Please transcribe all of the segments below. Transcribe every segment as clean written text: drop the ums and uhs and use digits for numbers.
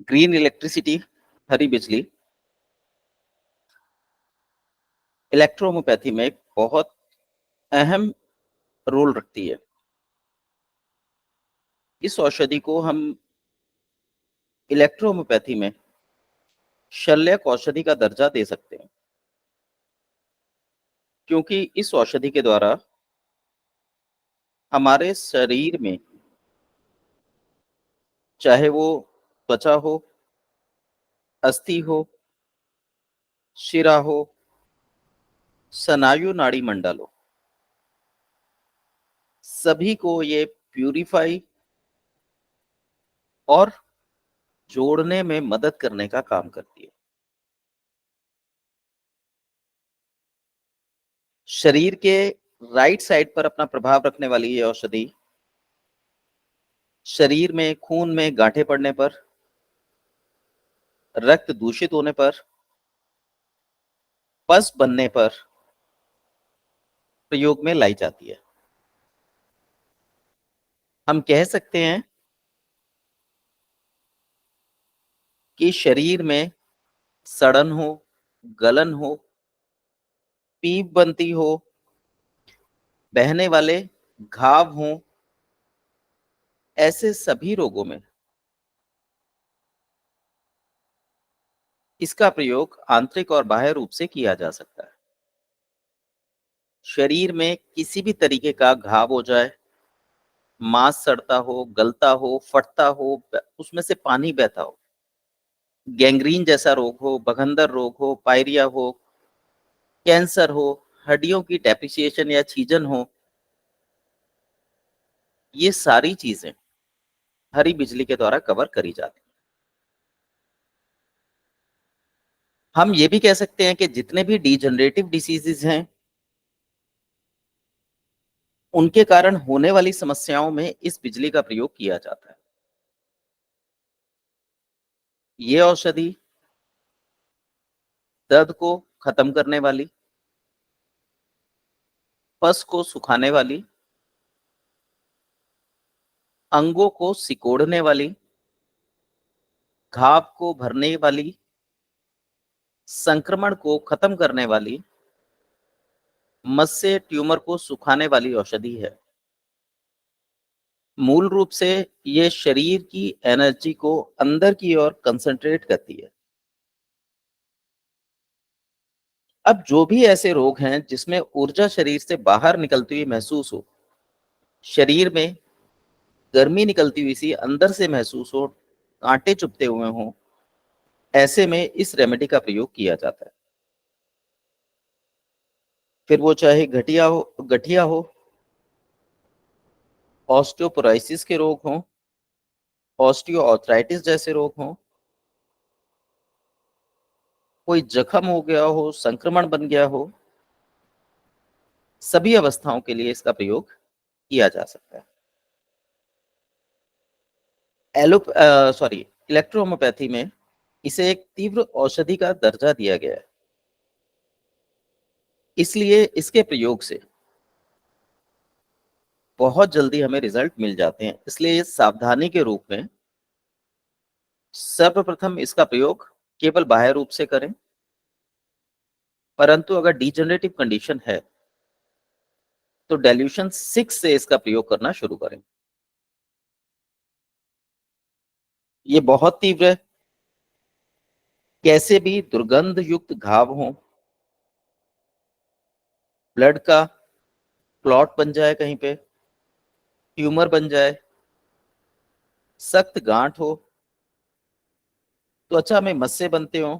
Green electricity, हरी बिजली, electrohomoeopathy में एक बहुत अहम रोल रखती है। इस औषधि को हम इलेक्ट्रोहोम्योपैथी में शल्यक औषधि का दर्जा दे सकते हैं, क्योंकि इस औषधि के द्वारा हमारे शरीर में, चाहे वो त्वचा हो, अस्थि हो, शिरा हो, स्नायु नाड़ी मंडल हो, सभी को ये प्यूरिफाई और जोड़ने में मदद करने का काम करती है। शरीर के राइट साइड पर अपना प्रभाव रखने वाली ये औषधि शरीर में खून में गांठें पड़ने पर, रक्त दूषित होने पर, पस बनने पर प्रयोग में लाई जाती है। हम कह सकते हैं कि शरीर में सड़न हो, गलन हो, पीप बनती हो, बहने वाले घाव हों, ऐसे सभी रोगों में इसका प्रयोग आंतरिक और बाह्य रूप से किया जा सकता है। शरीर में किसी भी तरीके का घाव हो जाए, मांस सड़ता हो, गलता हो, फटता हो, उसमें से पानी बहता हो, गैंग्रीन जैसा रोग हो, बघंदर रोग हो, पायरिया हो, कैंसर हो, हड्डियों की डेप्रिसिएशन या छीजन हो, ये सारी चीजें हरी बिजली के द्वारा कवर करी जाती हैं। हम ये भी कह सकते हैं कि जितने भी डिजनरेटिव डिसीजेज हैं, उनके कारण होने वाली समस्याओं में इस बिजली का प्रयोग किया जाता है। ये औषधि दर्द को खत्म करने वाली, पस को सुखाने वाली, अंगों को सिकोड़ने वाली, घाव को भरने वाली, संक्रमण को खत्म करने वाली, मस्से ट्यूमर को सुखाने वाली औषधि है। मूल रूप से ये शरीर की एनर्जी को अंदर की ओर कंसंट्रेट करती है। अब जो भी ऐसे रोग हैं जिसमें ऊर्जा शरीर से बाहर निकलती हुई महसूस हो, शरीर में गर्मी निकलती हुई सी अंदर से महसूस हो, कांटे चुभते हुए हों, ऐसे में इस रेमेडी का प्रयोग किया जाता है। फिर वो चाहे गठिया हो, ऑस्टियोपोरोसिस के रोग हों, ऑस्टियोआर्थराइटिस जैसे रोग हों, कोई जख्म हो गया हो, संक्रमण बन गया हो, सभी अवस्थाओं के लिए इसका प्रयोग किया जा सकता है। इलेक्ट्रोहोम्योपैथी में इसे एक तीव्र औषधि का दर्जा दिया गया है। इसलिए इसके प्रयोग से बहुत जल्दी हमें रिजल्ट मिल जाते हैं। इसलिए सावधानी के रूप में सर्वप्रथम इसका प्रयोग केवल बाह्य रूप से करें, परंतु अगर डिजेनरेटिव कंडीशन है तो डेल्यूशन 6 से इसका प्रयोग करना शुरू करें। ये बहुत तीव्र है, कैसे भी दुर्गंध युक्त घाव हो, ब्लड का क्लॉट बन जाए, कहीं पे ट्यूमर बन जाए, सख्त गांठ हो, त्वचा में मस्से बनते हो,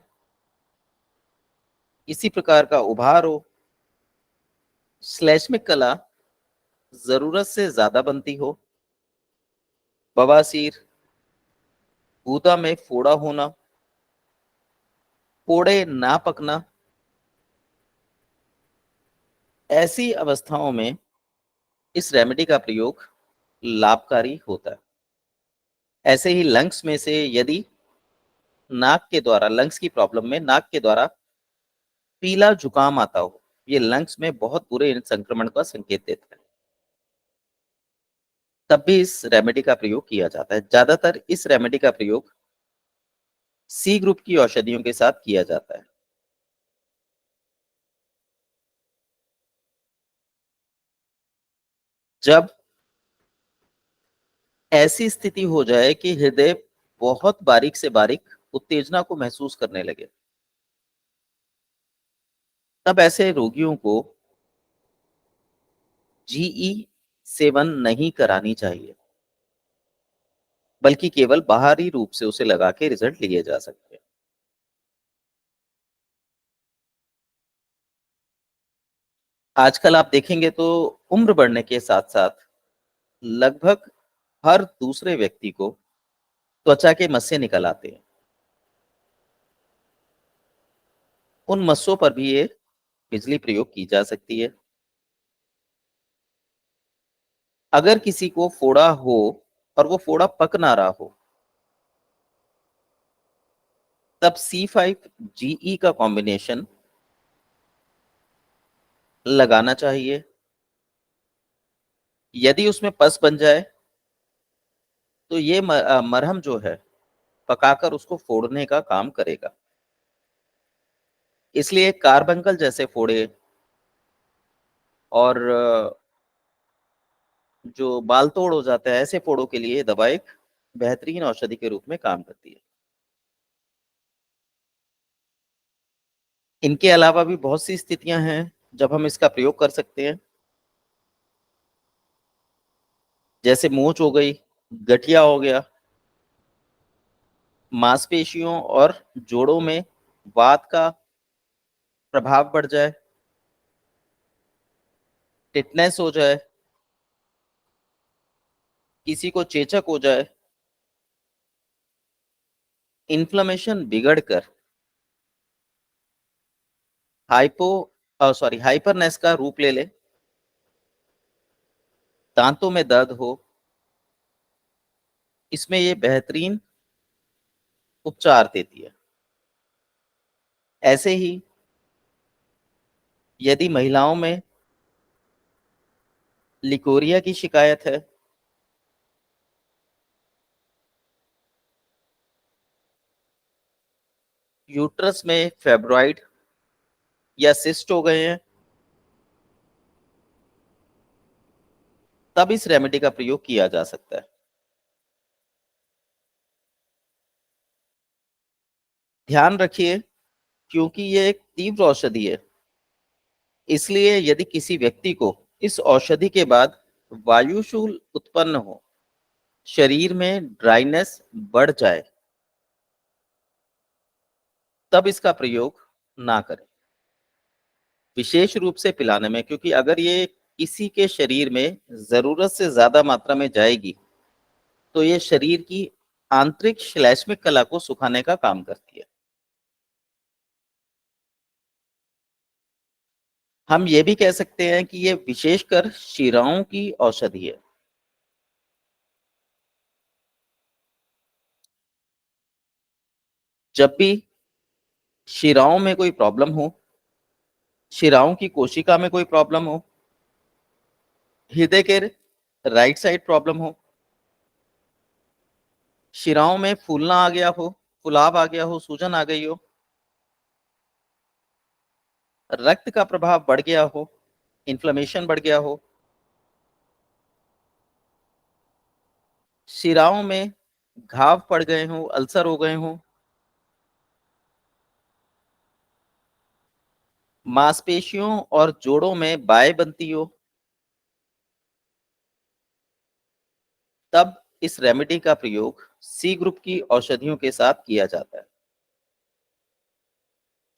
किसी प्रकार का उभार हो, श्लेष्मिक कला जरूरत से ज्यादा बनती हो, बवासीर, गूदा में फोड़ा होना, फोड़े ना पकना, ऐसी अवस्थाओं में इस रेमेडी का प्रयोग लाभकारी होता है। ऐसे ही लंग्स में से यदि नाक के द्वारा, लंग्स की प्रॉब्लम में नाक के द्वारा पीला जुकाम आता हो, ये लंग्स में बहुत बुरे संक्रमण का संकेत देता है। तब भी इस रेमेडी का प्रयोग किया जाता है। ज्यादातर इस रेमेडी का प्रयोग सी ग्रुप की औषधियों के साथ किया जाता है। जब ऐसी स्थिति हो जाए कि हृदय बहुत बारीक से बारीक उत्तेजना को महसूस करने लगे, तब ऐसे रोगियों को जीई सेवन नहीं करानी चाहिए, बल्कि केवल बाहरी रूप से उसे लगा के रिजल्ट लिए जा सकते हैं। आजकल आप देखेंगे तो उम्र बढ़ने के साथ साथ लगभग हर दूसरे व्यक्ति को त्वचा के मस्से निकल आते हैं। उन मस्सों पर भी ये बिजली प्रयोग की जा सकती है। अगर किसी को फोड़ा हो और वो फोड़ा पक ना रहा हो, तब C5GE का कॉम्बिनेशन लगाना चाहिए। यदि उसमें पस बन जाए तो ये मरहम जो है पकाकर उसको फोड़ने का काम करेगा। इसलिए कार्बंकल जैसे फोड़े और जो बाल तोड़ हो जाता है, ऐसे फोड़ों के लिए ये दवा एक बेहतरीन औषधि के रूप में काम करती है। इनके अलावा भी बहुत सी स्थितियां हैं जब हम इसका प्रयोग कर सकते हैं, जैसे मोच हो गई, गठिया हो गया, मांसपेशियों और जोड़ों में वात का प्रभाव बढ़ जाए, टिटनेस हो जाए, किसी को चेचक हो जाए, इन्फ्लेमेशन बिगड़कर हाइपरनेस का रूप ले ले, दांतों में दर्द हो, इसमें ये बेहतरीन उपचार देती है। ऐसे ही यदि महिलाओं में लिकोरिया की शिकायत है, यूट्रस में फेब्रॉइड या सिस्ट हो गए हैं, तब इस रेमेडी का प्रयोग किया जा सकता है। ध्यान रखिए, क्योंकि ये एक तीव्र औषधि है, इसलिए यदि किसी व्यक्ति को इस औषधि के बाद वायुशूल उत्पन्न हो, शरीर में ड्राइनेस बढ़ जाए, तब इसका प्रयोग ना करें, विशेष रूप से पिलाने में। क्योंकि अगर ये किसी के शरीर में जरूरत से ज्यादा मात्रा में जाएगी तो ये शरीर की आंतरिक श्लैष्मिक कला को सुखाने का काम करती है। हम ये भी कह सकते हैं कि ये विशेषकर शिराओं की औषधि है। जब भी शिराओं में कोई प्रॉब्लम हो, शिराओं की कोशिका में कोई प्रॉब्लम हो, हृदय के राइट साइड प्रॉब्लम हो, शिराओं में फूलना आ गया हो, फुलाव आ गया हो, सूजन आ गई हो, रक्त का प्रभाव बढ़ गया हो, इन्फ्लेमेशन बढ़ गया हो, शिराओं में घाव पड़ गए हो, अल्सर हो गए हो, मांसपेशियों और जोड़ों में बाएं बनती हो, तब इस रेमेडी का प्रयोग सी ग्रुप की औषधियों के साथ किया जाता है।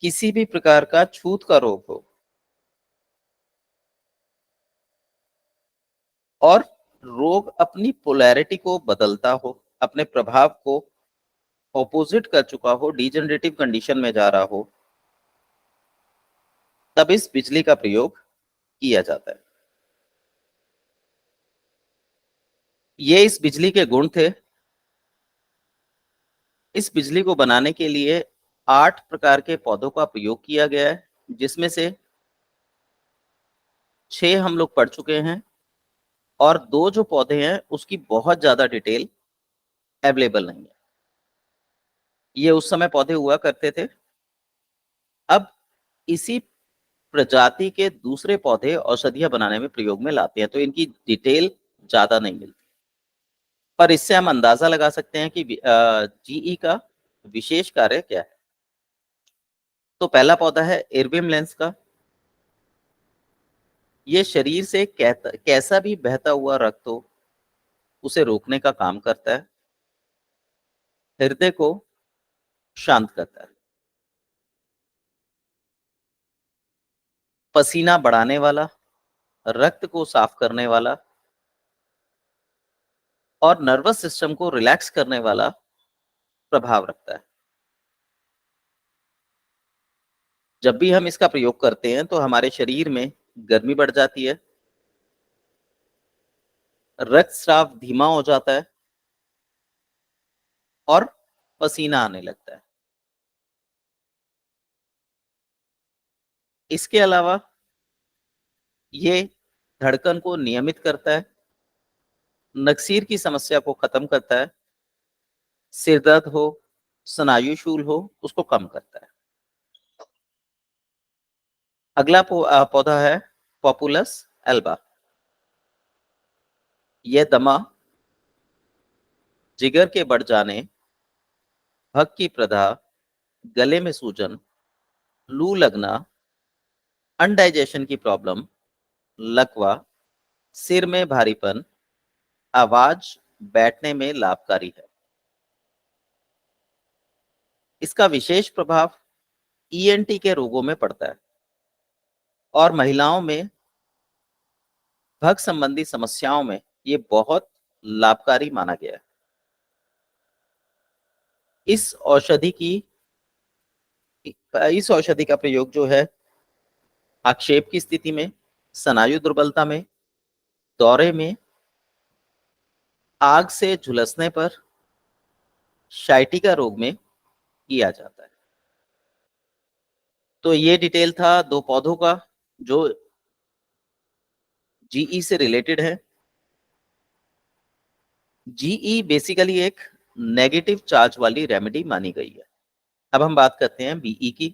किसी भी प्रकार का छूत का रोग हो और रोग अपनी पोलैरिटी को बदलता हो, अपने प्रभाव को ऑपोजिट कर चुका हो, डिजेनरेटिव कंडीशन में जा रहा हो, तब इस बिजली का प्रयोग किया जाता है। ये इस बिजली के गुण थे। इस बिजली को बनाने के लिए 8 प्रकार के पौधों का प्रयोग किया गया है, जिसमें से 6 हम लोग पढ़ चुके हैं। और 2 जो पौधे हैं उसकी बहुत ज्यादा डिटेल अवेलेबल नहीं है। ये उस समय पौधे हुआ करते थे। अब इसी प्रजाति के दूसरे पौधे औषधियां बनाने में प्रयोग में लाते हैं, तो इनकी डिटेल ज्यादा नहीं मिलती, पर इससे हम अंदाजा लगा सकते हैं कि जीई का विशेष कार्य क्या है। तो पहला पौधा है इरविम लेंस का। ये शरीर से कैसा भी बहता हुआ रक्त हो उसे रोकने का काम करता है, हृदय को शांत करता है। पसीना बढ़ाने वाला, रक्त को साफ करने वाला और नर्वस सिस्टम को रिलैक्स करने वाला प्रभाव रखता है। जब भी हम इसका प्रयोग करते हैं तो हमारे शरीर में गर्मी बढ़ जाती है, रक्तस्राव धीमा हो जाता है और पसीना आने लगता है। इसके अलावा ये धड़कन को नियमित करता है, नक्सीर की समस्या को खत्म करता है, सिर दर्द हो, स्नायु शूल हो, उसको कम करता है। अगला पौधा है पॉपुलस एल्बा। यह दमा, जिगर के बढ़ जाने, भक की प्रदाह, गले में सूजन, लू लगना, अनडाइजेशन की प्रॉब्लम, लकवा, सिर में भारीपन, आवाज, बैठने में लाभकारी है। इसका विशेष प्रभाव ईएनटी के रोगों में पड़ता है और महिलाओं में भक संबंधी समस्याओं में ये बहुत लाभकारी माना गया है। इस औषधि की इस औषधि का प्रयोग जो है आक्षेप की स्थिति में, स्नायु दुर्बलता में, दौरे में, आग से झुलसने पर, शाइटिका रोग में किया जाता है। तो ये डिटेल था 2 पौधों का जो जीई से रिलेटेड है। जीई बेसिकली एक नेगेटिव चार्ज वाली रेमेडी मानी गई है। अब हम बात करते हैं बीई की।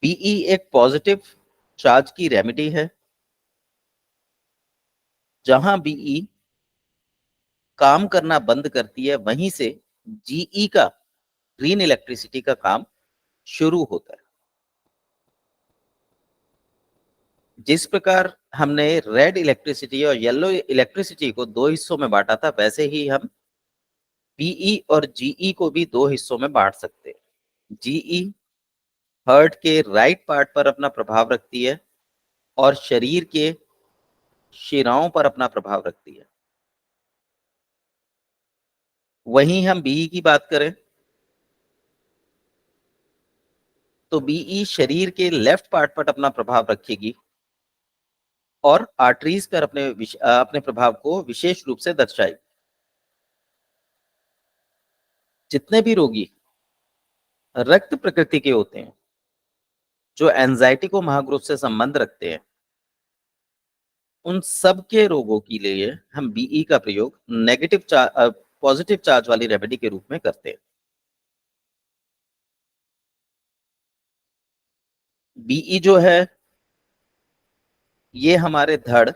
बीई एक पॉजिटिव चार्ज की रेमेडी है। जहां बीई काम करना बंद करती है वहीं से जीई का ग्रीन इलेक्ट्रिसिटी का काम शुरू होता है। जिस प्रकार हमने रेड इलेक्ट्रिसिटी और येलो इलेक्ट्रिसिटी को 2 हिस्सों में बांटा था, वैसे ही हम बीई और जीई को भी 2 हिस्सों में बांट सकते हैं। जीई हार्ट के राइट पार्ट पर अपना प्रभाव रखती है और शरीर के शिराओं पर अपना प्रभाव रखती है। वहीं हम बीई की बात करें तो बीई शरीर के लेफ्ट पार्ट पर अपना प्रभाव रखेगी और आर्टरीज पर अपने प्रभाव को विशेष रूप से दर्शाएगी। जितने भी रोगी रक्त प्रकृति के होते हैं, जो एंजाइटी को महाग्रोथ से संबंध रखते हैं, उन सब के रोगों के लिए हम बीई का प्रयोग पॉजिटिव चार्ज वाली रेमेडी के रूप में करते हैं। बीई जो है ये हमारे धड़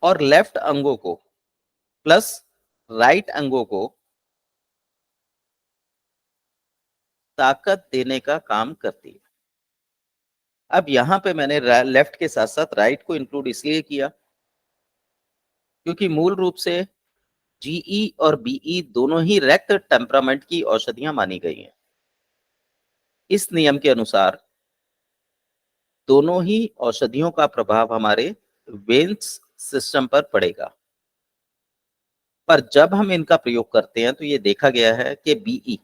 और लेफ्ट अंगों को प्लस राइट अंगों को ताकत देने का काम करती है। अब यहां पे मैंने लेफ्ट के साथ साथ राइट को इंक्लूड इसलिए किया क्योंकि मूल रूप से जीई और बीई दोनों ही रक्त टेम्परामेंट की औषधियां मानी गई हैं। इस नियम के अनुसार दोनों ही औषधियों का प्रभाव हमारे वेन्स सिस्टम पर पड़ेगा, पर जब हम इनका प्रयोग करते हैं तो ये देखा गया है कि बीई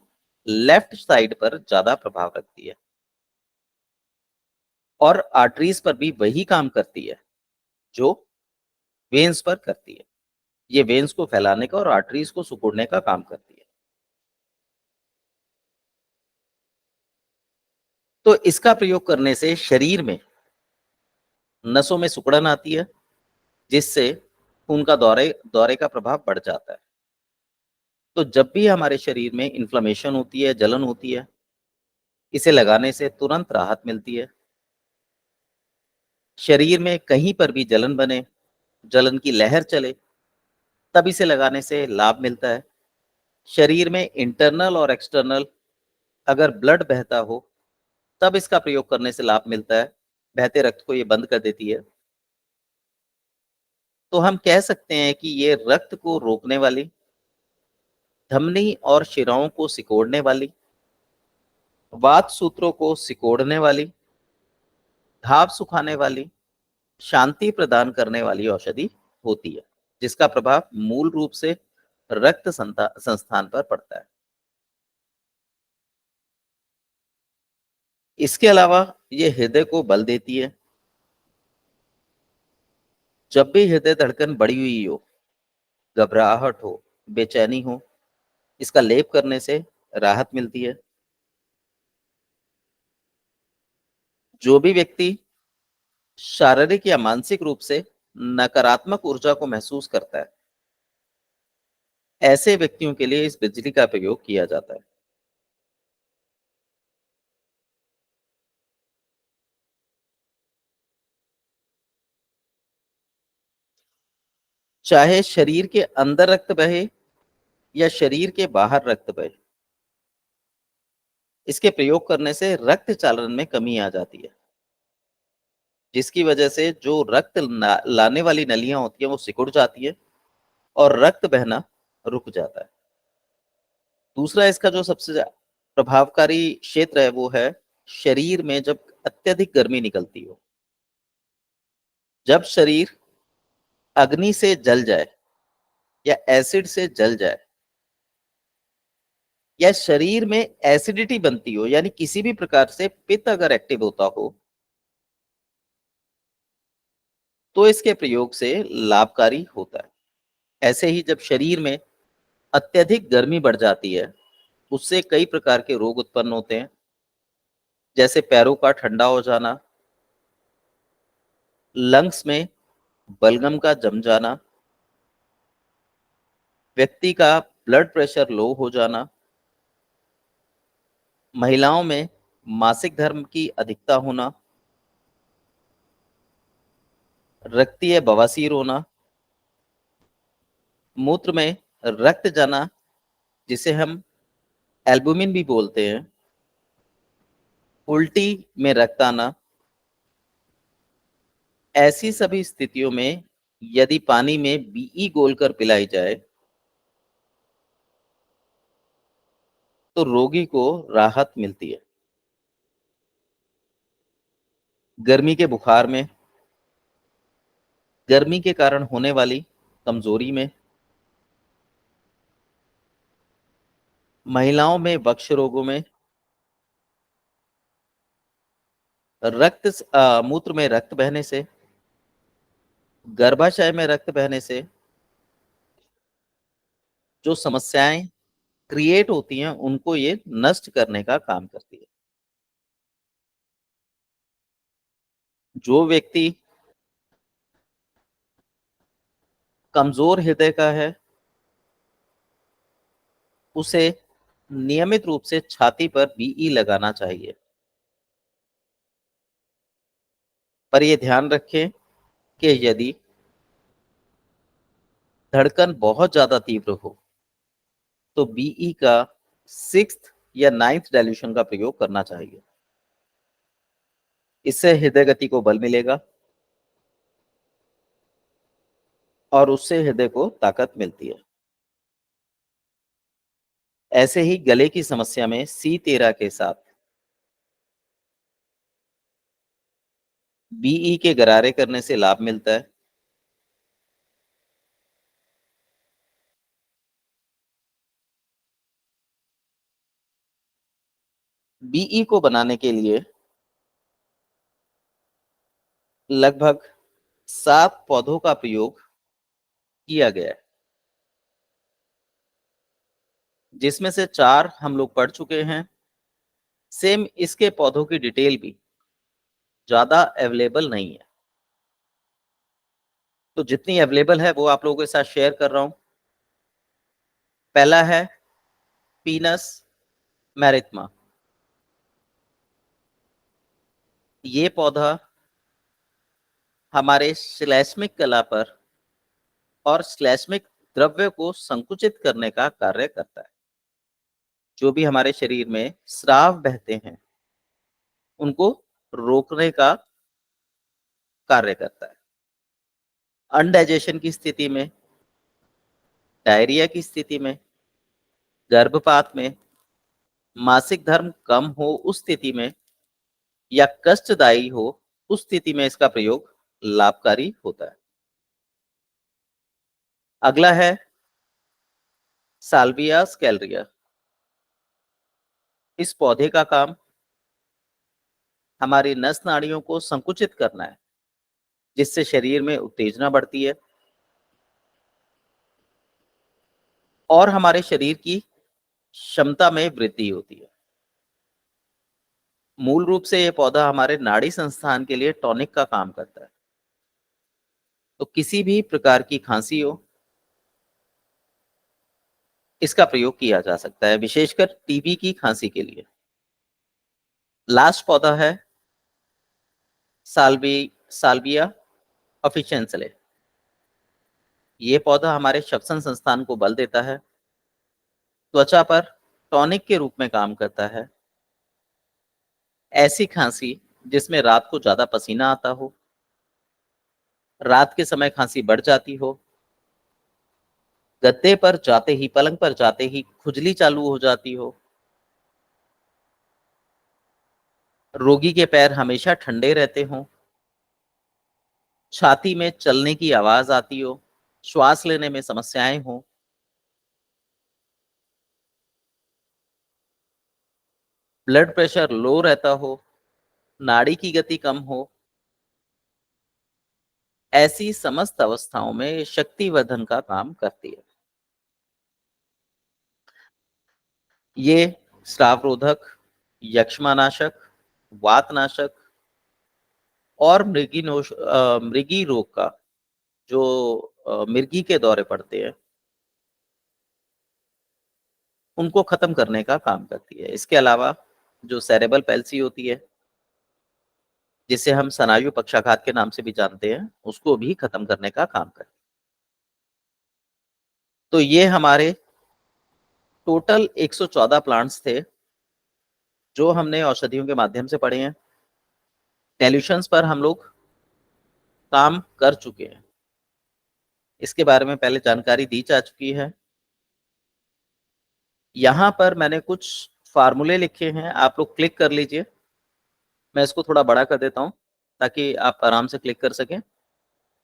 लेफ्ट साइड पर ज्यादा प्रभाव रखती है और आर्टरीज पर भी वही काम करती है जो वेन्स पर करती है। ये वेन्स को फैलाने का और आर्टरीज को सिकुड़ने का काम करती है। तो इसका प्रयोग करने से शरीर में नसों में सिकुड़न आती है, जिससे खून का दौरे दौरे का प्रभाव बढ़ जाता है। तो जब भी हमारे शरीर में इन्फ्लेमेशन होती है, जलन होती है, इसे लगाने से तुरंत राहत मिलती है। शरीर में कहीं पर भी जलन बने, जलन की लहर चले, तब इसे लगाने से लाभ मिलता है। शरीर में इंटरनल और एक्सटर्नल अगर ब्लड बहता हो, तब इसका प्रयोग करने से लाभ मिलता है। बहते रक्त को ये बंद कर देती है। तो हम कह सकते हैं कि ये रक्त को रोकने वाली, धमनी और शिराओं को सिकोड़ने वाली, वात सूत्रों को सिकोड़ने वाली, घाव सुखाने वाली, शांति प्रदान करने वाली औषधि होती है, जिसका प्रभाव मूल रूप से रक्त संस्थान पर पड़ता है। इसके अलावा ये हृदय को बल देती है। जब भी हृदय धड़कन बढ़ी हुई हो, घबराहट हो, बेचैनी हो, इसका लेप करने से राहत मिलती है। जो भी व्यक्ति शारीरिक या मानसिक रूप से नकारात्मक ऊर्जा को महसूस करता है, ऐसे व्यक्तियों के लिए इस बिजली का प्रयोग किया जाता है। चाहे शरीर के अंदर रक्त बहे या शरीर के बाहर रक्त बहे, इसके प्रयोग करने से रक्त चालन में कमी आ जाती है, जिसकी वजह से जो रक्त लाने वाली नलियां होती हैं वो सिकुड़ जाती है और रक्त बहना रुक जाता है। दूसरा इसका जो सबसे प्रभावकारी क्षेत्र है वो है शरीर में जब अत्यधिक गर्मी निकलती हो। जब शरीर अग्नि से जल जाए या एसिड से जल जाए या शरीर में एसिडिटी बनती हो, यानी किसी भी प्रकार से पित्त अगर एक्टिव होता हो, तो इसके प्रयोग से लाभकारी होता है। ऐसे ही जब शरीर में अत्यधिक गर्मी बढ़ जाती है, उससे कई प्रकार के रोग उत्पन्न होते हैं, जैसे पैरों का ठंडा हो जाना, लंग्स में बलगम का जम जाना, व्यक्ति का ब्लड प्रेशर लो हो जाना, महिलाओं में मासिक धर्म की अधिकता होना, रक्तीय बवासीर होना, मूत्र में रक्त जाना, जिसे हम एल्बुमिन भी बोलते हैं, उल्टी में रक्त आना। ऐसी सभी स्थितियों में यदि पानी में बीई घोलकर पिलाई जाए, तो रोगी को राहत मिलती है। गर्मी के बुखार में, गर्मी के कारण होने वाली कमजोरी में, महिलाओं में वक्ष रोगों में, मूत्र में रक्त बहने से, गर्भाशय में रक्त बहने से जो समस्याएं क्रिएट होती हैं, उनको ये नष्ट करने का काम करती है। जो व्यक्ति कमजोर हृदय का है, उसे नियमित रूप से छाती पर बीई लगाना चाहिए। पर यह ध्यान रखें कि यदि धड़कन बहुत ज्यादा तीव्र हो, तो बीई का 6th या 9th डाइल्यूशन का प्रयोग करना चाहिए। इससे हृदय गति को बल मिलेगा और उससे हृदय को ताकत मिलती है। ऐसे ही गले की समस्या में C13 के साथ बीई के गरारे करने से लाभ मिलता है। बीई को बनाने के लिए लगभग 7 पौधों का प्रयोग किया गया है, जिसमें से 4 हम लोग पढ़ चुके हैं। सेम इसके पौधों की डिटेल भी ज्यादा अवेलेबल नहीं है, तो जितनी अवेलेबल है वो आप लोगों के साथ शेयर कर रहा हूं। पहला है पीनस मैरिथमा। ये पौधा हमारे श्लेष्मिक कला पर और श्लेष्मिक द्रव्य को संकुचित करने का कार्य करता है। जो भी हमारे शरीर में स्राव बहते हैं उनको रोकने का कार्य करता है। अनडाइजेशन की स्थिति में, डायरिया की स्थिति में, गर्भपात में, मासिक धर्म कम हो उस स्थिति में, या कष्टदायी हो उस स्थिति में इसका प्रयोग लाभकारी होता है। अगला है साल्विया स्कैलरिया। इस पौधे का काम हमारी नस नाड़ियों को संकुचित करना है, जिससे शरीर में उत्तेजना बढ़ती है और हमारे शरीर की क्षमता में वृद्धि होती है। मूल रूप से यह पौधा हमारे नाड़ी संस्थान के लिए टॉनिक का काम करता है। तो किसी भी प्रकार की खांसी हो, इसका प्रयोग किया जा सकता है, विशेषकर टीबी की खांसी के लिए। लास्ट पौधा है साल्विया ऑफिशिएंसले। ये पौधा हमारे श्वसन संस्थान को बल देता है, त्वचा पर टॉनिक के रूप में काम करता है। ऐसी खांसी जिसमें रात को ज्यादा पसीना आता हो, रात के समय खांसी बढ़ जाती हो, गद्दे पर जाते ही, पलंग पर जाते ही खुजली चालू हो जाती हो, रोगी के पैर हमेशा ठंडे रहते हों, छाती में चलने की आवाज आती हो, श्वास लेने में समस्याएं हो, ब्लड प्रेशर लो रहता हो, नाड़ी की गति कम हो, ऐसी समस्त अवस्थाओं में शक्तिवर्धन का काम करती है। ये स्रावरोधक, यक्ष्मानाशक, वातनाशक और मृगी रोग का, जो मिर्गी के दौरे पड़ते हैं, उनको खत्म करने का काम करती है। इसके अलावा जो सेरेबल पैल्सी होती है, जिसे हम स्नायु पक्षाघात के नाम से भी जानते हैं, उसको भी खत्म करने का काम करती है। तो ये हमारे टोटल 114 प्लांट्स थे जो हमने औषधियों के माध्यम से पढ़े हैं। टेल्यूशंस पर हम लोग काम कर चुके हैं, इसके बारे में पहले जानकारी दी जा चुकी है। यहां पर मैंने कुछ फार्मूले लिखे हैं, आप लोग क्लिक कर लीजिए। मैं इसको थोड़ा बड़ा कर देता हूं ताकि आप आराम से क्लिक कर सकें।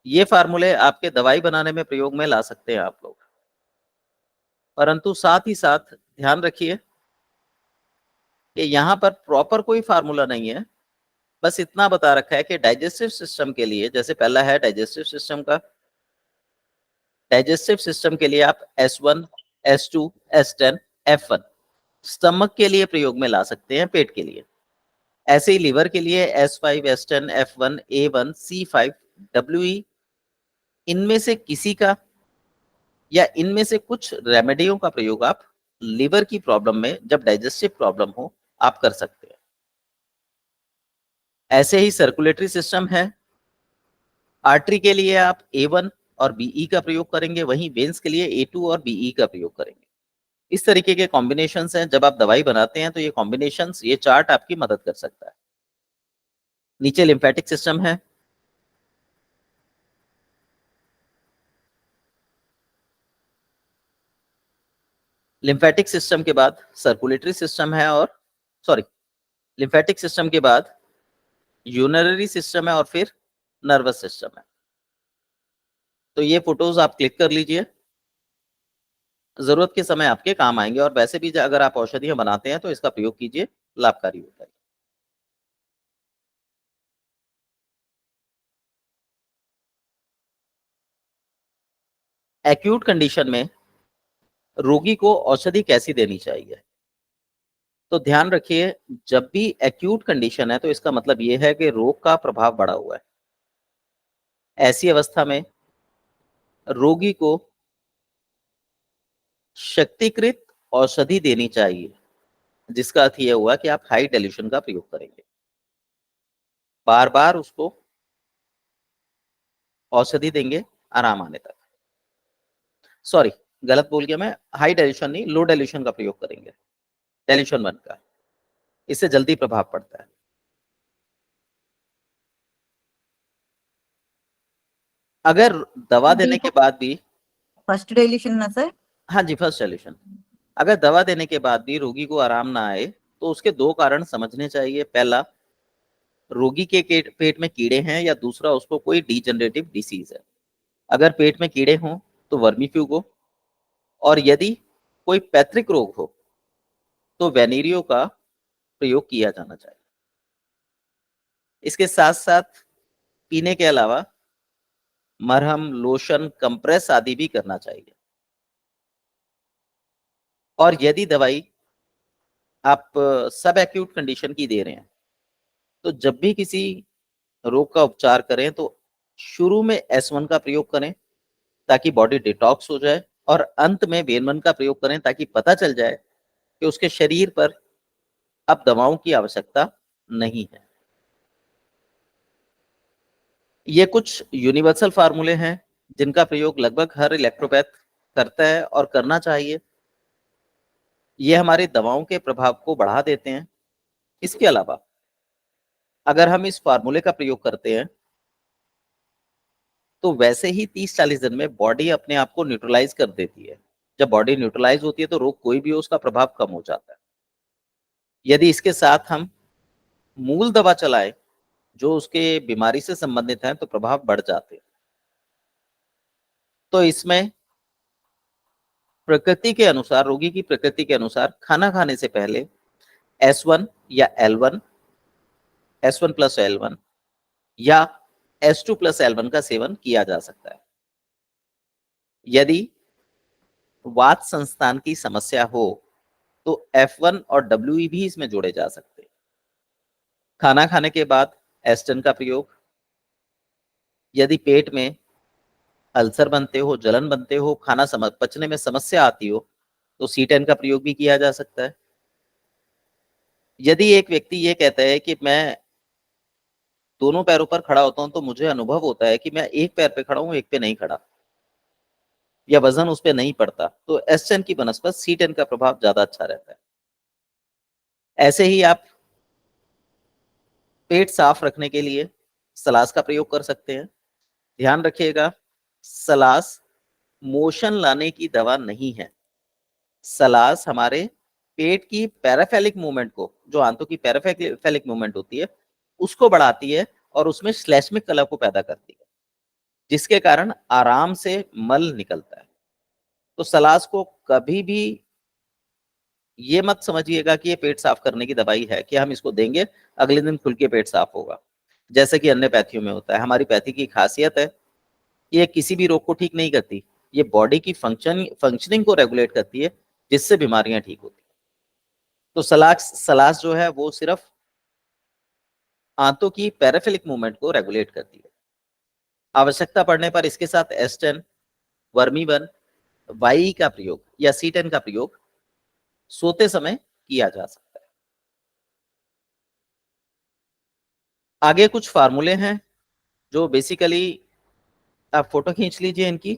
ये फार्मूले आपके दवाई बनाने में प्रयोग में ला सकते हैं आप लोग, परंतु साथ ही साथ ध्यान रखिए कि यहाँ पर प्रॉपर कोई फार्मूला नहीं है। बस इतना बता रखा है कि डाइजेस्टिव सिस्टम के लिए, जैसे पहला है डाइजेस्टिव सिस्टम का, डाइजेस्टिव सिस्टम के लिए आप S1, S2, S10, F1 stomach के लिए प्रयोग में ला सकते हैं, पेट के लिए। ऐसे ही लिवर के लिए S5, S10, F1, A1, C5, WE, इनमें से किसी का या इनमें से कुछ रेमेडियों का प्रयोग आप लिवर की प्रॉब्लम में, जब डाइजेस्टिव प्रॉब्लम हो, आप कर सकते हैं। ऐसे ही सर्कुलेटरी सिस्टम है। आर्टरी के लिए आप A1 और BE का प्रयोग करेंगे, वहीं वेन्स के लिए A2 और BE का प्रयोग करेंगे। इस तरीके के कॉम्बिनेशंस हैं। जब आप दवाई बनाते हैं तो ये कॉम्बिनेशंस, ये चार्ट आपकी मदद कर सकता है। नीचे लिम्फेटिक सिस्टम है। लिम्फेटिक सिस्टम के बाद सर्कुलेटरी सिस्टम है, और सॉरी, लिम्फेटिक सिस्टम के बाद यूरिनरी सिस्टम है और फिर नर्वस सिस्टम है। तो ये फोटोज आप क्लिक कर लीजिए, जरूरत के समय आपके काम आएंगे। और वैसे भी अगर आप औषधियां बनाते हैं तो इसका प्रयोग कीजिए, लाभकारी होता है। एक्यूट कंडीशन में रोगी को औषधि कैसी देनी चाहिए? तो ध्यान रखिए, जब भी एक्यूट कंडीशन है तो इसका मतलब यह है कि रोग का प्रभाव बढ़ा हुआ है। ऐसी अवस्था में रोगी को शक्तिकृत औषधि देनी चाहिए, जिसका अर्थ यह हुआ कि आप हाई डाइल्यूशन का प्रयोग करेंगे, बार बार उसको औषधि देंगे आराम आने तक। सॉरी, गलत बोल गया मैं, हाई डाइल्यूशन नहीं, लो डाइल्यूशन का प्रयोग करेंगे, डाइल्यूशन 1 का, इससे जल्दी प्रभाव पड़ता है। अगर दवा देने के बाद भी, फर्स्ट डाइल्यूशन ना सर? हाँ जी, फर्स्ट डाइल्यूशन। अगर दवा देने के बाद भी रोगी को आराम ना आए तो उसके 2 कारण समझने चाहिए। पहला, रोगी के पेट में कीड़े हैं, या दूसरा उसको कोई डीजनरेटिव डिसीज है। अगर पेट में कीड़े हों तो वर्मीफ्यूगो, और यदि कोई पैतृक रोग हो तो वेनेरियो का प्रयोग किया जाना चाहिए। इसके साथ साथ पीने के अलावा मरहम, लोशन, कंप्रेस आदि भी करना चाहिए। और यदि दवाई आप सब एक्यूट कंडीशन की दे रहे हैं तो जब भी किसी रोग का उपचार करें तो शुरू में S1 का प्रयोग करें ताकि बॉडी डिटॉक्स हो जाए, और अंत में वेन-1 का प्रयोग करें ताकि पता चल जाए कि उसके शरीर पर अब दवाओं की आवश्यकता नहीं है। ये कुछ यूनिवर्सल फार्मूले हैं जिनका प्रयोग लगभग हर इलेक्ट्रोपैथ करता है और करना चाहिए। ये हमारी दवाओं के प्रभाव को बढ़ा देते हैं। इसके अलावा अगर हम इस फार्मूले का प्रयोग करते हैं तो वैसे ही 30-40 दिन में बॉडी अपने आप को न्यूट्रलाइज कर देती है। जब बॉडी न्यूट्रलाइज होती है तो रोग कोई भी हो उसका प्रभाव कम हो जाता है। यदि इसके साथ हम मूल दवा चलाएं जो उसके बीमारी से संबंधित है तो प्रभाव बढ़ जाते हैं। तो इसमें प्रकृति के अनुसार, रोगी की प्रकृति के अनुसार खाना खाने से पहले S1 या L1, S1 प्लस L1 या S2 प्लस L1 का सेवन किया जा सकता है। यदि वात संस्थान की समस्या हो तो F1 और WE भी इसमें जोड़े जा सकते हैं। खाना खाने के बाद एस्टन का प्रयोग, यदि पेट में अल्सर बनते हो, जलन बनते हो, खाना पचने में समस्या आती हो तो C10 का प्रयोग भी किया जा सकता है। यदि एक व्यक्ति ये कहता है कि मैं दोनों पैरों पर खड़ा होता हूं तो मुझे अनुभव होता है कि मैं एक पैर पे खड़ा हूं, एक पे नहीं खड़ा, या वजन उस पे नहीं पड़ता, तो S10 की बनस्पत C10 का प्रभाव ज्यादा अच्छा रहता है। ऐसे ही आप पेट साफ रखने के लिए सलास का प्रयोग कर सकते हैं। ध्यान रखिएगा, सलास मोशन लाने की दवा नहीं है। सलास हमारे पेट की पैराफेलिक मूवमेंट को, जो आंतों की पैराफेलिक मूवमेंट होती है, उसको बढ़ाती है और उसमें श्लेष्मिक कला को पैदा करती है, जिसके कारण आराम से मल निकलता है। तो सलास को कभी भी ये मत समझिएगा कि ये पेट साफ करने की दवाई है कि हम इसको देंगे अगले दिन खुल के पेट साफ होगा, जैसे कि अन्य पैथियों में होता है। हमारी पैथी की खासियत है, ये किसी भी रोग को ठीक नहीं करती, ये बॉडी की फंक्शनिंग को रेगुलेट करती है, जिससे बीमारियां ठीक होती है। तो सलास जो है वो सिर्फ आंतों की पैराफिलिक मूवमेंट को रेगुलेट करती है। आवश्यकता पड़ने पर इसके साथ S10, वर्मीवन, वाई का प्रयोग या C10 का प्रयोग सोते समय किया जा सकता है। आगे कुछ फार्मूले हैं जो बेसिकली, आप फोटो खींच लीजिए इनकी,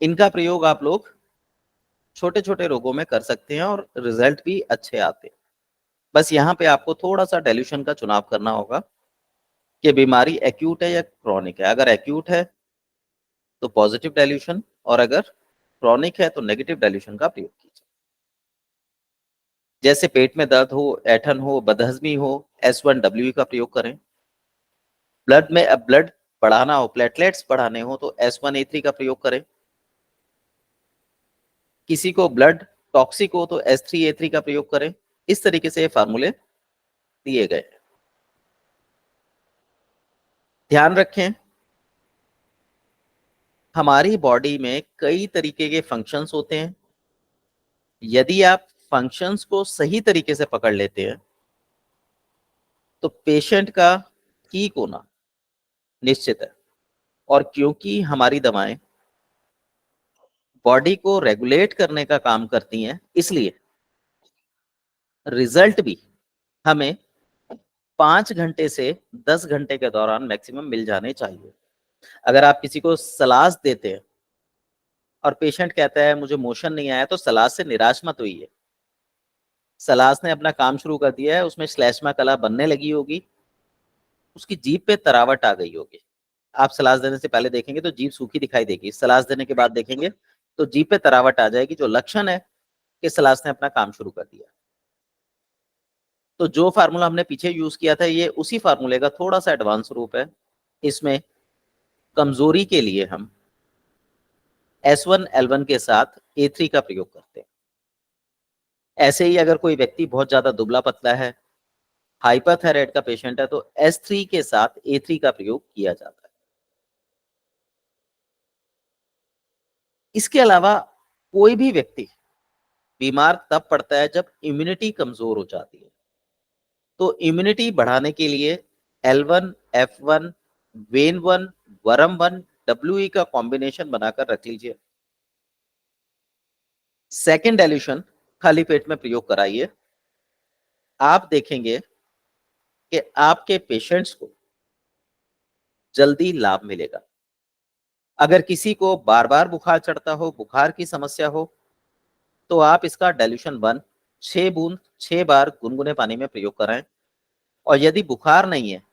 इनका प्रयोग आप लोग छोटे छोटे रोगों में कर सकते हैं और रिजल्ट भी अच्छे आते हैं। बस यहाँ पे आपको थोड़ा सा डाइल्यूशन का चुनाव करना होगा कि बीमारी एक्यूट है या क्रॉनिक है। अगर एक्यूट है तो पॉजिटिव डाइल्यूशन, और अगर क्रॉनिक है तो नेगेटिव डाइल्यूशन का प्रयोग कीजिए। जैसे पेट में दर्द हो, ऐठन हो, बदहजमी हो, S1W का प्रयोग करें। ब्लड बढ़ाना हो, प्लेटलेट्स बढ़ाने हो तो S1A3 का प्रयोग करें। किसी को ब्लड टॉक्सिक हो तो S3A3 का प्रयोग करें। इस तरीके से ये फार्मूले दिए गए। ध्यान रखें, हमारी बॉडी में कई तरीके के फंक्शंस होते हैं। यदि आप फंक्शंस को सही तरीके से पकड़ लेते हैं तो पेशेंट का ठीक होना निश्चित है। और क्योंकि हमारी दवाएं बॉडी को रेगुलेट करने का काम करती हैं, इसलिए रिजल्ट भी हमें 5 घंटे से 10 घंटे के दौरान मैक्सिमम मिल जाने चाहिए। अगर आप किसी को सलाह देते हैं और पेशेंट कहता है मुझे मोशन नहीं आया, तो सलाह से निराश मत होइए। सलाह ने अपना काम शुरू कर दिया है, उसमें श्लेष्मा कला बनने लगी होगी, उसकी जीभ पे तरावट आ गई होगी। आप सलाह देने से पहले देखेंगे तो जीभ सूखी दिखाई देगी, सलाह देने के बाद देखेंगे तो जीभ पे तरावट आ जाएगी, जो लक्षण है कि सलाह ने अपना काम शुरू कर दिया। तो जो फार्मूला हमने पीछे यूज किया था, ये उसी फार्मूले का थोड़ा सा एडवांस रूप है। इसमें कमजोरी के लिए हम S1L1 के साथ A3 का प्रयोग करते हैं। ऐसे ही अगर कोई व्यक्ति बहुत ज्यादा दुबला पतला है, हाइपरथायराइड का पेशेंट है, तो S3 के साथ A3 का प्रयोग किया जाता है। इसके अलावा कोई भी व्यक्ति बीमार तब पड़ता है जब इम्यूनिटी कमजोर हो जाती है। तो इम्यूनिटी बढ़ाने के लिए L1, F1, when 1, Varam 1, WE का कॉम्बिनेशन बनाकर रख लीजिए। सेकेंड डाइल्यूशन खाली पेट में प्रयोग कराइए। आप देखेंगे कि आपके पेशेंट्स को जल्दी लाभ मिलेगा। अगर किसी को बार बार बुखार चढ़ता हो, बुखार की समस्या हो, तो आप इसका डाइल्यूशन 1 6 बूंद 6 बार गुनगुने पानी में प्रयोग कराएं। और यदि बुखार नहीं है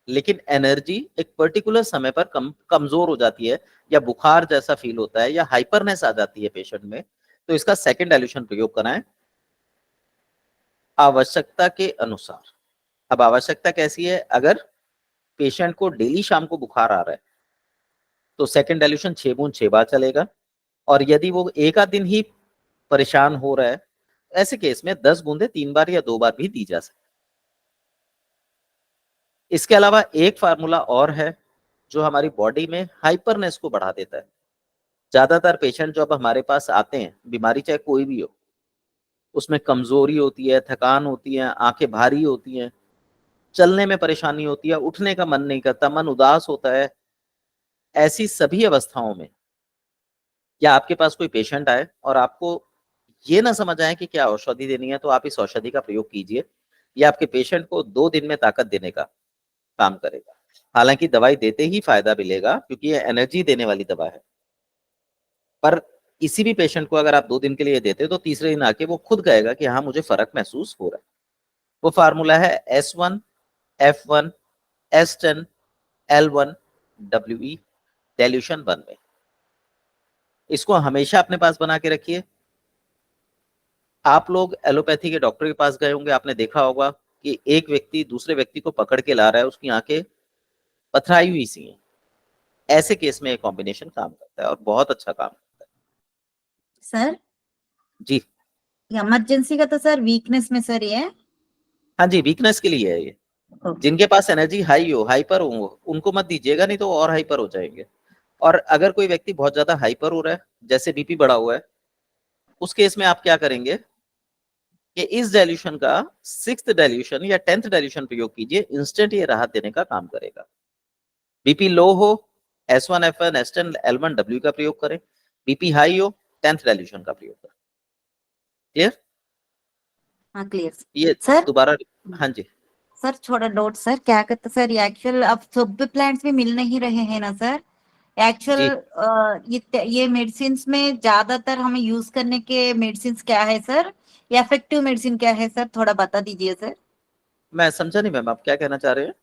लेकिन एनर्जी एक पर्टिकुलर समय पर कमजोर हो जाती है, या बुखार जैसा फील होता है, या हाइपरनेस आ जाती है पेशेंट में, तो इसका सेकेंड डाइल्यूशन प्रयोग कराएं आवश्यकता के अनुसार। अब आवश्यकता कैसी है? अगर पेशेंट को डेली शाम को बुखार आ रहा है तो सेकेंड डाइल्यूशन 6 बूंद 6 बार चलेगा। और यदि वो एक आध दिन ही परेशान हो रहा है, ऐसे केस में 10 बूंदे 3 बार या 2 बार भी दी जा सकती है। इसके अलावा एक फार्मूला और है जो हमारी बॉडी में हाइपरनेस को बढ़ा देता है। ज्यादातर पेशेंट जो अब हमारे पास आते हैं, बीमारी चाहे कोई भी हो, उसमें कमजोरी होती है, थकान होती है, आंखें भारी होती हैं, चलने में परेशानी होती है, उठने का मन नहीं करता, मन उदास होता है। ऐसी सभी अवस्थाओं में, या आपके पास कोई पेशेंट आए और आपको ये ना समझ आए कि क्या औषधि देनी है, तो आप इस औषधि का प्रयोग कीजिए। ये आपके पेशेंट को 2 दिन में ताकत देने का काम करेगा। हालांकि दवाई देते ही फायदा मिलेगा क्योंकि ये एनर्जी देने वाली दवा है, पर किसी भी पेशेंट को अगर आप 2 दिन के लिए देते हो तो तीसरे दिन आके वो खुद कहेगा कि हाँ मुझे फर्क महसूस हो रहा है। वो फार्मूला है S1, F1, S10, L1, WE dilution 1 में। इसको हमेशा अपने पास बना के रखिए। आप लोग एलोपैथी के डॉक्टर के पास गए होंगे, आपने देखा होगा कि एक व्यक्ति दूसरे व्यक्ति को पकड़ के ला रहा है, उसकी आंखें पथराई हुई सी हैं। ऐसे केस में ये कॉम्बिनेशन काम करता है और बहुत अच्छा काम करता है। सर जी इमरजेंसी का तो सर वीकनेस में सर ये हाँ जी, वीकनेस के लिए है ये। ओके जिनके पास एनर्जी हाई हो, हाइपर हो, उनको मत दीजिएगा, नहीं तो वो और हाइपर हो जाएंगे। और अगर कोई व्यक्ति बहुत ज्यादा हाइपर हो रहा है, जैसे बीपी बढ़ा हुआ है, उस केस में आप क्या करेंगे कि इस डाइल्यूशन का 6th डाइल्यूशन या 10th डाइल्यूशन प्रयोग कीजिए, इंस्टेंट ये राहत देने का काम करेगा। बीपी लो हो, S1, F1, S10, L1, W का प्रयोग करें। बीपी हाई हो, 10th डाइल्यूशन का प्रयोग करें। क्लियर? हाँ क्लियर ये सर। दोबारा। हाँ जी सर छोटा डाउट सर, क्या कहते सर, ये एक्चुअल अब सब प्लांट्स भी मिल नहीं रहे हैं ना सर एक्चुअल। जी, ये मेडिसिन में ज्यादातर हमें यूज करने के मेडिसिन क्या है सर, या इफेक्टिव मेडिसिन क्या है सर, थोड़ा बता दीजिए सर। मैं समझा नहीं मैम, आप क्या कहना चाह रहे हैं?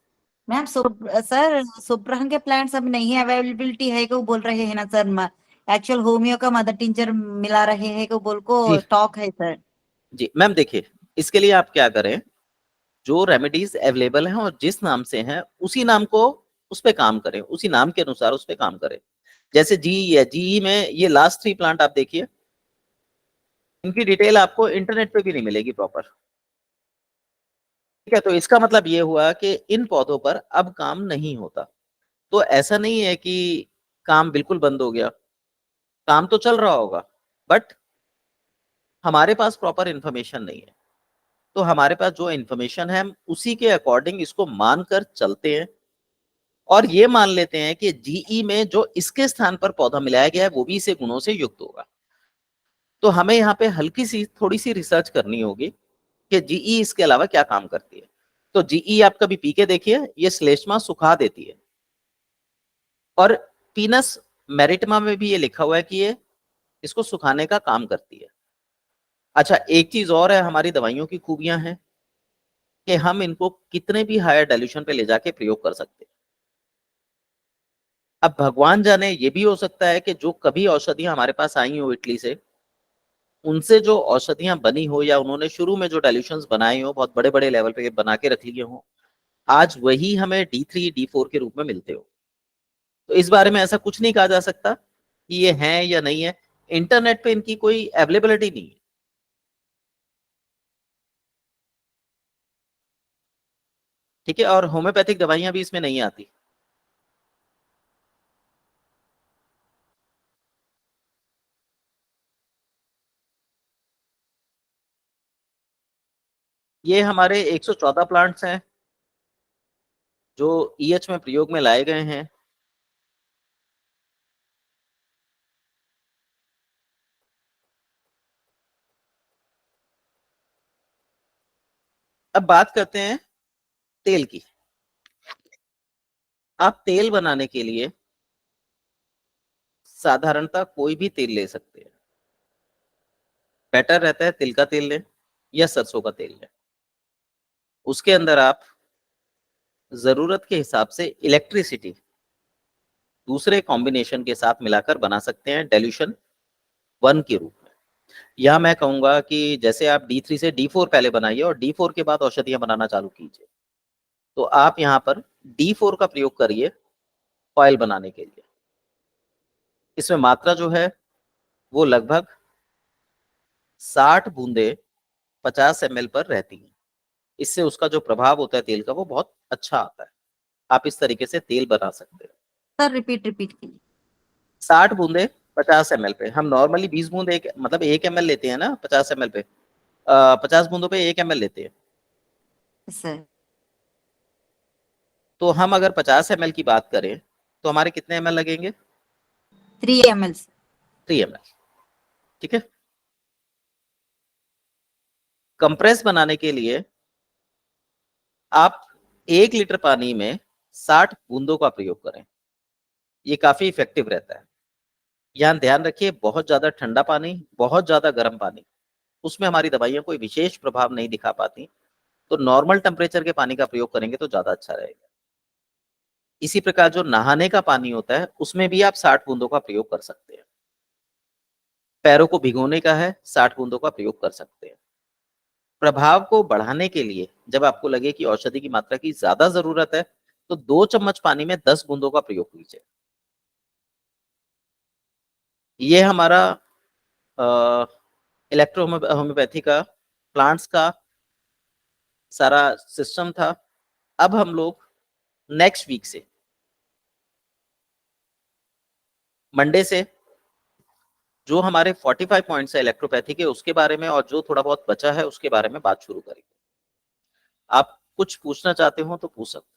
मैम सर सुप्रहन के प्लांट्स अब नहीं है, अवेलेबिलिटी है को बोल रहे हैं ना सर। एक्चुअल होमियो का मदर टिंचर मिला रहे हैं को बोल को जी स्टॉक है सर। जी मैम, देखिए इसके लिए आप क्या करें, जो रेमेडीज अवेलेबल हैं और जिस नाम से हैं उसी नाम को उस पे काम करें, उसी नाम के अनुसार उस पे काम करें। जैसे जी है, जी में ये लास्ट 3 प्लांट आप देखिए, इनकी डिटेल आपको इंटरनेट पे भी नहीं मिलेगी प्रॉपर। ठीक है, तो इसका मतलब ये हुआ कि इन पौधों पर अब काम नहीं होता। तो ऐसा नहीं है कि काम बिल्कुल बंद हो गया, काम तो चल रहा होगा, बट हमारे पास प्रॉपर इंफॉर्मेशन नहीं है। तो हमारे पास जो इंफॉर्मेशन है हम उसी के अकॉर्डिंग इसको मानकर चलते हैं और ये मान लेते हैं कि जीई में जो इसके स्थान पर पौधा मिलाया गया है वो भी इसे गुणों से युक्त होगा। तो हमें यहाँ पे हल्की सी थोड़ी सी रिसर्च करनी होगी कि जीई इसके अलावा क्या काम करती है। तो जीई आप कभी पी के देखिए, ये श्लेष्मा सुखा देती है, और पीनस मेरिटमा में भी ये लिखा हुआ है कि ये इसको सुखाने का काम करती है। अच्छा, एक चीज और है, हमारी दवाइयों की खूबियां हैं कि हम इनको कितने भी हायर डाइल्यूशन पे ले जाके प्रयोग कर सकते हैं। अब भगवान जाने, ये भी हो सकता है कि जो कभी औषधियां हमारे पास आई हो इटली से, उनसे जो औषधियां बनी हो या उन्होंने शुरू में जो डाइल्यूशंस बनाए हो, बहुत बड़े बड़े लेवल पे बना के रख लिए हो, आज वही हमें D3 D4 के रूप में मिलते हो। तो इस बारे में ऐसा कुछ नहीं कहा जा सकता कि ये हैं या नहीं है। इंटरनेट पे इनकी कोई अवेलेबिलिटी नहीं है। ठीक है, और होम्योपैथिक दवाइयां भी इसमें नहीं आती। ये हमारे 114 प्लांट्स हैं जो ईएच में प्रयोग में लाए गए हैं। अब बात करते हैं तेल की। आप तेल बनाने के लिए साधारणतः कोई भी तेल ले सकते हैं। बेटर रहता है तिल का तेल लें या सरसों का तेल लें। उसके अंदर आप जरूरत के हिसाब से इलेक्ट्रिसिटी दूसरे कॉम्बिनेशन के साथ मिलाकर बना सकते हैं डाइल्यूशन 1 के रूप में। या मैं कहूंगा कि जैसे आप D3 से D4 पहले बनाइए और D4 के बाद औषधियां बनाना चालू कीजिए, तो आप यहाँ पर D4 का प्रयोग करिए ऑयल बनाने के लिए। इसमें मात्रा जो है वो लगभग 60 बूंदे 50 ml पर रहती है। इससे उसका जो प्रभाव होता है तेल का वो बहुत अच्छा आता है। आप इस तरीके से तेल बना सकते हैं। सर रिपीट रिपीट कीजिए। 60 बूंदे 50 ml पे, हम नॉर्मली 20 बूंद एक मतलब 1 ml लेते हैं ना 50 ml पे, 50 बूंदों पे 1 ml लेते हैं। सर तो हम अगर 50 ml की बात करें तो हमारे कितने ml लगेंगे? 3 ml। 3 ml। ठीक है। कंप्रेस बनाने के लिए आप 1 लीटर पानी में 60 बूंदों का प्रयोग करें, ये काफी इफेक्टिव रहता है। यहाँ ध्यान रखिए, बहुत ज्यादा ठंडा पानी, बहुत ज्यादा गर्म पानी, उसमें हमारी दवाइयां कोई विशेष प्रभाव नहीं दिखा पाती। तो नॉर्मल टेम्परेचर के पानी का प्रयोग करेंगे तो ज्यादा अच्छा रहेगा। इसी प्रकार जो नहाने का पानी होता है उसमें भी आप 60 बूंदों का प्रयोग कर सकते हैं। पैरों को भिगोने का है, 60 बूंदों का प्रयोग कर सकते हैं। प्रभाव को बढ़ाने के लिए जब आपको लगे कि औषधि की मात्रा की ज्यादा जरूरत है, तो 2 चम्मच पानी में 10 बूंदों का प्रयोग कीजिए। ये हमारा इलेक्ट्रो होम्योपैथी का प्लांट्स का सारा सिस्टम था। अब हम लोग नेक्स्ट वीक से, मंडे से, जो हमारे 45 पॉइंट्स है इलेक्ट्रोपैथी के उसके बारे में और जो थोड़ा बहुत बचा है उसके बारे में बात शुरू करेंगे। आप कुछ पूछना चाहते हो तो पूछ सकते हैं।